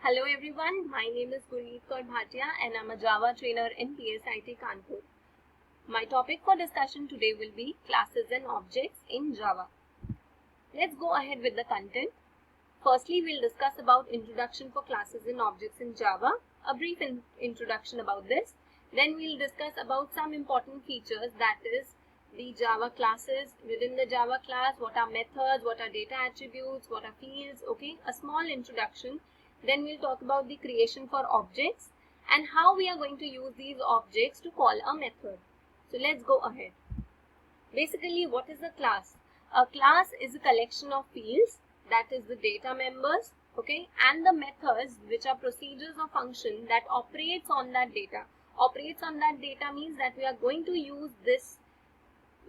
Hello everyone, my name is Gurneet Kaur Bhatia and I'm a Java trainer in PSIT Kanpur. My topic for discussion today will be classes and objects in Java. Let's go ahead with the content. Firstly, we'll discuss about introduction for classes and objects in Java, a brief introduction about this. Then we'll discuss about some important features, that is the Java classes. Within the Java class, what are methods, what are data attributes, what are fields, okay, a small introduction. Then we'll talk about the creation for objects and how we are going to use these objects to call a method. So let's go ahead. Basically, what is a class? A class is a collection of fields, that is the data members, okay, and the methods, which are procedures or function that operates on that data. Operates on that data means that we are going to use this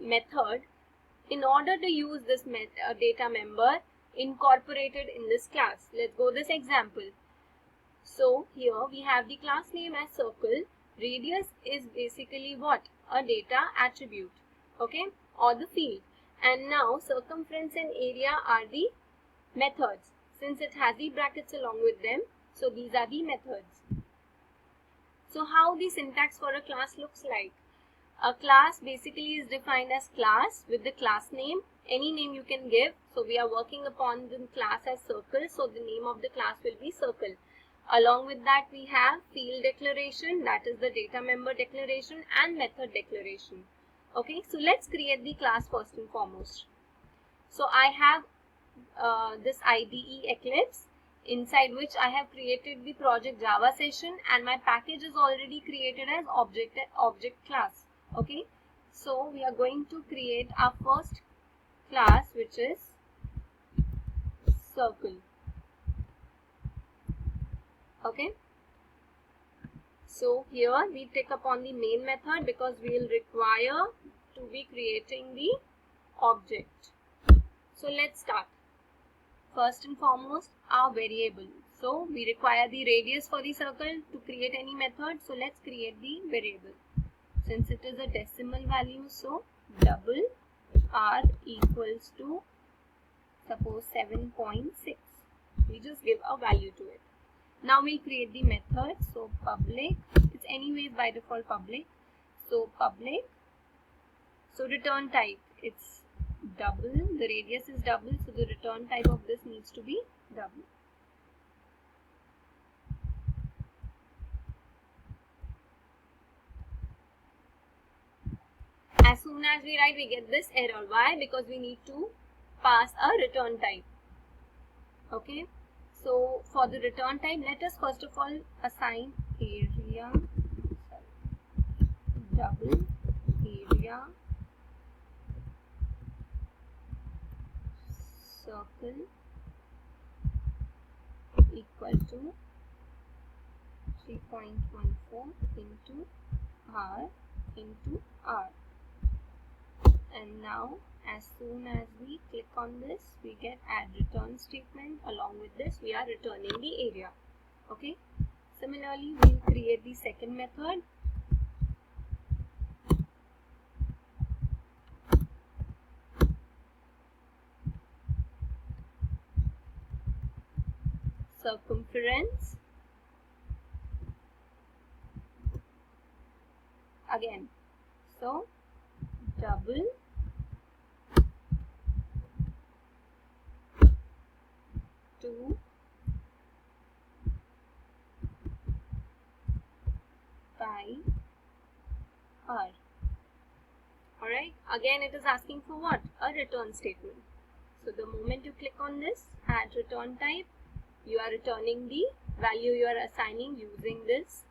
method in order to use this data member incorporated in this class. Let's go this example. So here we have the class name as circle. Radius is basically what? A data attribute, okay, or the field. And now circumference and area are the methods. Since it has the brackets along with them, so these are the methods. So how the syntax for a class looks like? A class basically is defined as class with the class name, any name you can give. So we are working upon the class as circle, so the name of the class will be circle. Along with that we have field declaration, that is the data member declaration, and method declaration. Okay, so let's create the class first and foremost. So I have this IDE Eclipse, inside which I have created the project Java session, and my package is already created as object class. Okay, so we are going to create our first class, which is circle. Okay, so here we take upon the main method because we will require to be creating the object. So let's start. First and foremost, our variable. So we require the radius for the circle to create any method. So let's create the variable. Since it is a decimal value, so double r equals to suppose 7.6. We just give a value to it. Now we'll create the method. So public, it's anyways by default public. So public, so return type, it's double, the radius is double, so the return type of this needs to be double. As soon as we write, we get this error. Why? Because we need to pass a return type. Okay, so for the return type, let us first of all assign area, double area circle equal to 3.14 into r into r. And now as soon as we click on this, we get add return statement. Along with this, we are returning the area. Okay, similarly we will create the second method. Circumference, again, so double to by r. Alright, again it is asking for what? A return statement. So the moment you click on this, add return type, you are returning the value you are assigning using this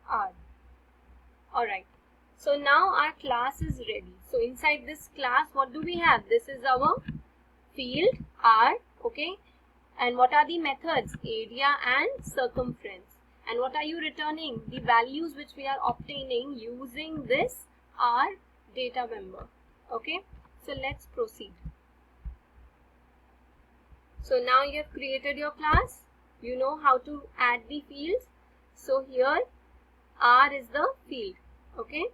r. Alright, so now our class is ready. So inside this class, what do we have? This is our field r, okay, and what are the methods? Area and circumference. And what are you returning? The values which we are obtaining using this r data member. Okay, so let's proceed. So now you have created your class, you know how to add the fields. So here r is the field. Okay,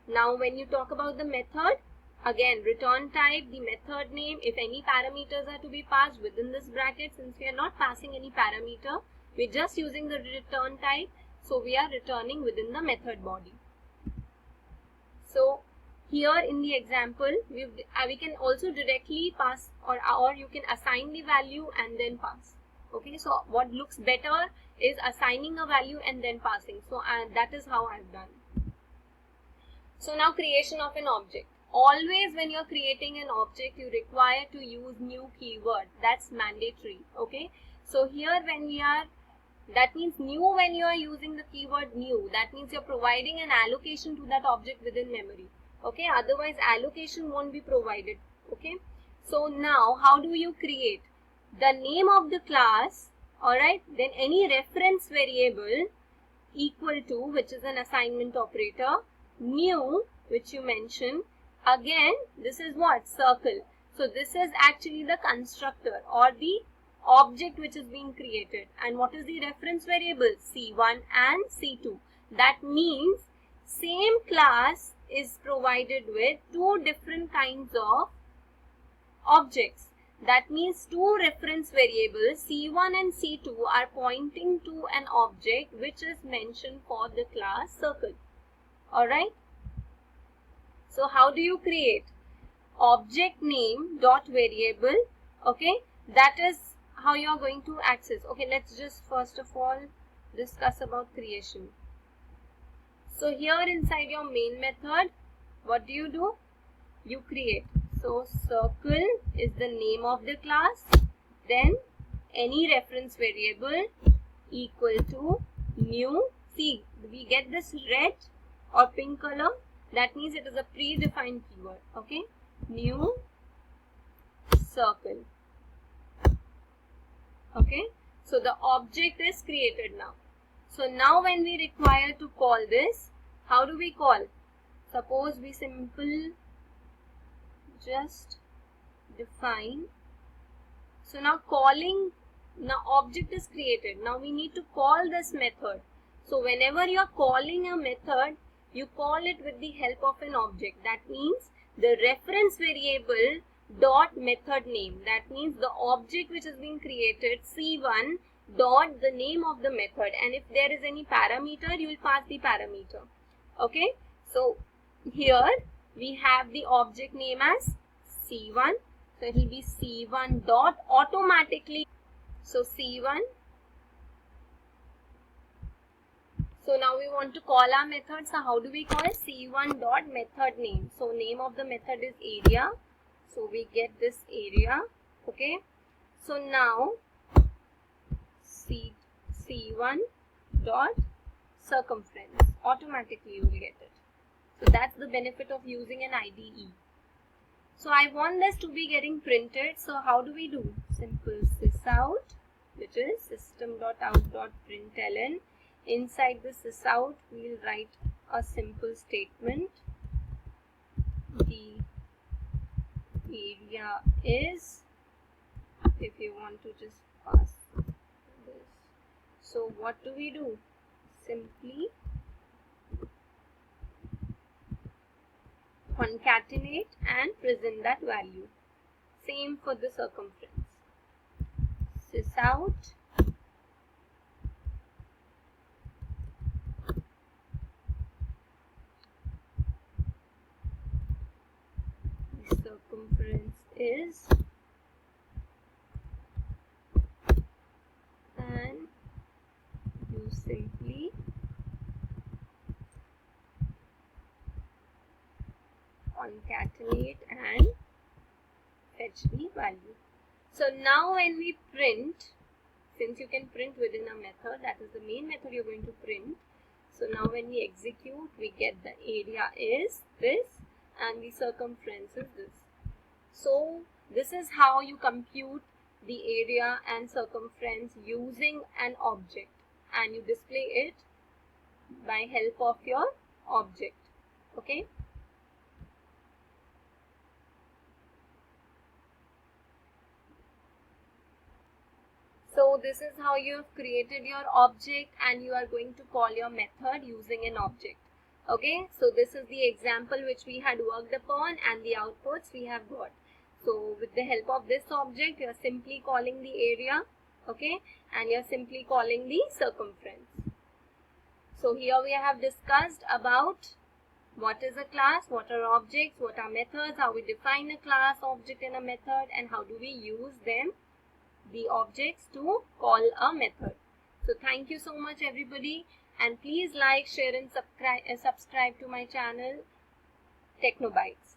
now when you talk about the method, Again, return type, the method name, if any parameters are to be passed within this bracket. Since we are not passing any parameter, we're just using the return type, so we are returning within the method body. So here in the example, we can also directly pass, or you can assign the value and then pass. Okay, so what looks better is assigning a value and then passing. So that is how I've done. So now creation of an object. Always when you're creating an object, you require to use new keyword. That's mandatory. Okay, so here when we are, that means new, when you are using the keyword new, that means you're providing an allocation to that object within memory. Okay, otherwise allocation won't be provided. Okay, so now how do you create? The name of the class, alright, then any reference variable equal to, which is an assignment operator, new, which you mention. Again, this is what? Circle. So this is actually the constructor or the object which is being created. And what is the reference variable? C1 and C2. That means same class is provided with two different kinds of objects. That means two reference variables C1 and C2 are pointing to an object which is mentioned for the class circle. Alright. So how do you create? Object name dot variable. Okay, that is how you are going to access. Okay, let's just first of all discuss about creation. So here inside your main method, what do? You create. So circle is the name of the class, then any reference variable equal to new. See, we get this red or pink color. That means it is a predefined keyword. Okay, new circle. Okay, so the object is created now. So now when we require to call this, how do we call? Suppose we simple just define. So now calling, now object is created. Now we need to call this method. So whenever you are calling a method, you call it with the help of an object. That means the reference variable dot method name. That means the object which is being created, C1 dot the name of the method. And if there is any parameter, you will pass the parameter. Okay. So here we have the object name as C1. So it will be C1 dot automatically. So C1. So now we want to call our method. So how do we call? C1 dot method name. So name of the method is area. So we get this area. Okay. So now C1 dot circumference. Automatically you will get it. So that's the benefit of using an IDE. So I want this to be getting printed. So how do we do? Simple sysout, which is system.out.println. Inside the sysout, we will write a simple statement. The area is, if you want to just pass this. So what do? Simply concatenate and present that value. Same for the circumference. Sysout the circumference is, and you simply concatenate and fetch the value. So now when we print, since you can print within a method, that is the main method you're going to print. So now when we execute, we get the area is this and the circumference is this. So this is how you compute the area and circumference using an object, and you display it by help of your object. Okay. So this is how you have created your object and you are going to call your method using an object. Okay, so this is the example which we had worked upon and the outputs we have got. So with the help of this object, you are simply calling the area, okay, and you are simply calling the circumference. So here we have discussed about what is a class, what are objects, what are methods, how we define a class, object and a method, and how do we use them, the objects, to call a method. So thank you so much everybody, and please like, share and subscribe to my channel Technobytes.